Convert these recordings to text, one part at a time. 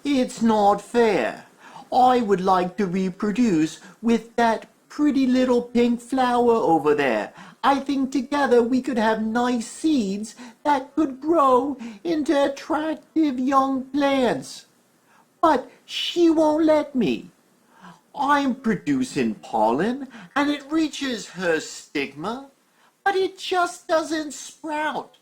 It's not fair. I would like to reproduce with that pretty little pink flower over there. I think together we could have nice seeds that could grow into attractive young plants. But she won't let me. I'm producing pollen and it reaches her stigma, but it just doesn't sprout.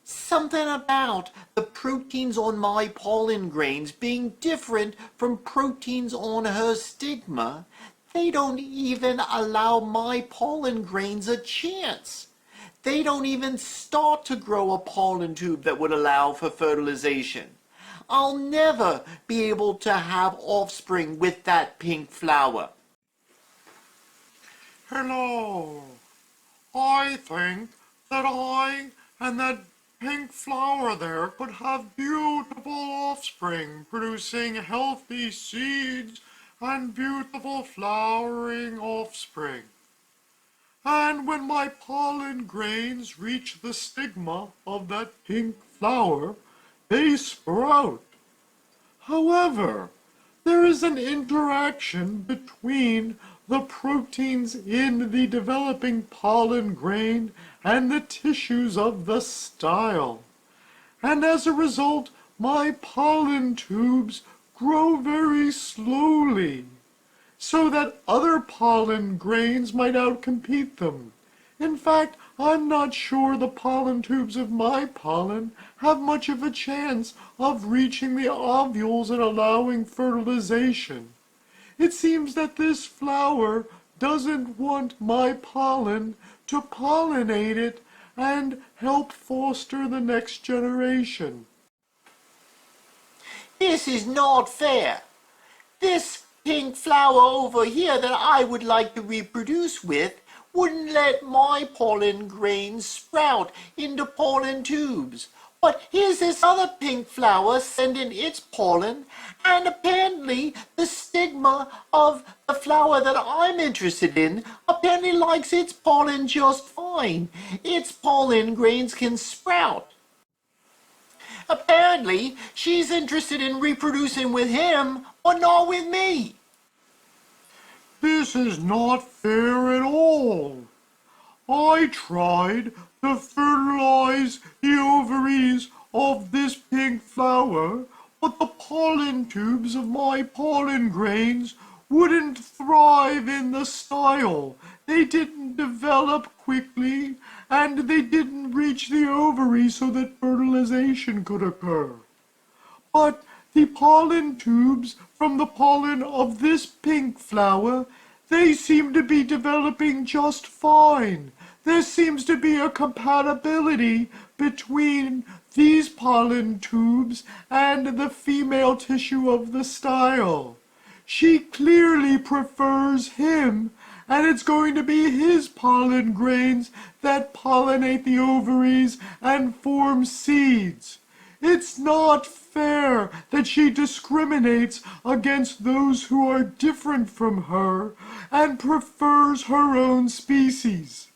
Something about the proteins on my pollen grains being different from proteins on her stigma. They don't even allow my pollen grains a chance. They don't even start to grow a pollen tube that would allow for fertilization. I'll never be able to have offspring with that pink flower. Hello. I think that I and that pink flower there could have beautiful offspring, producing healthy seeds and beautiful flowering offspring. And when my pollen grains reach the stigma of that pink flower, they sprout. However, there is an interaction between the proteins in the developing pollen grain and the tissues of the style. And as a result, my pollen tubes grow very slowly, so that other pollen grains might outcompete them. In fact, I'm not sure the pollen tubes of my pollen have much of a chance of reaching the ovules and allowing fertilization. It seems that this flower doesn't want my pollen to pollinate it and help foster the next generation. This is not fair. This pink flower over here that I would like to reproduce with wouldn't let my pollen grains sprout into pollen tubes. But here's this other pink flower sending its pollen, and apparently the stigma of the flower that I'm interested in apparently likes its pollen just fine. Its pollen grains can sprout. Apparently, she's interested in reproducing with him, but not with me. This is not fair at all. I tried to fertilize the ovaries of this pink flower, but the pollen tubes of my pollen grains wouldn't thrive in the style. They didn't develop quickly, and they didn't reach the ovary so that fertilization could occur. But the pollen tubes from the pollen of this pink flower, they seem to be developing just fine. There seems to be a compatibility between these pollen tubes and the female tissue of the style. She clearly prefers him, and it's going to be his pollen grains that pollinate the ovaries and form seeds. It's not fair that she discriminates against those who are different from her and prefers her own species.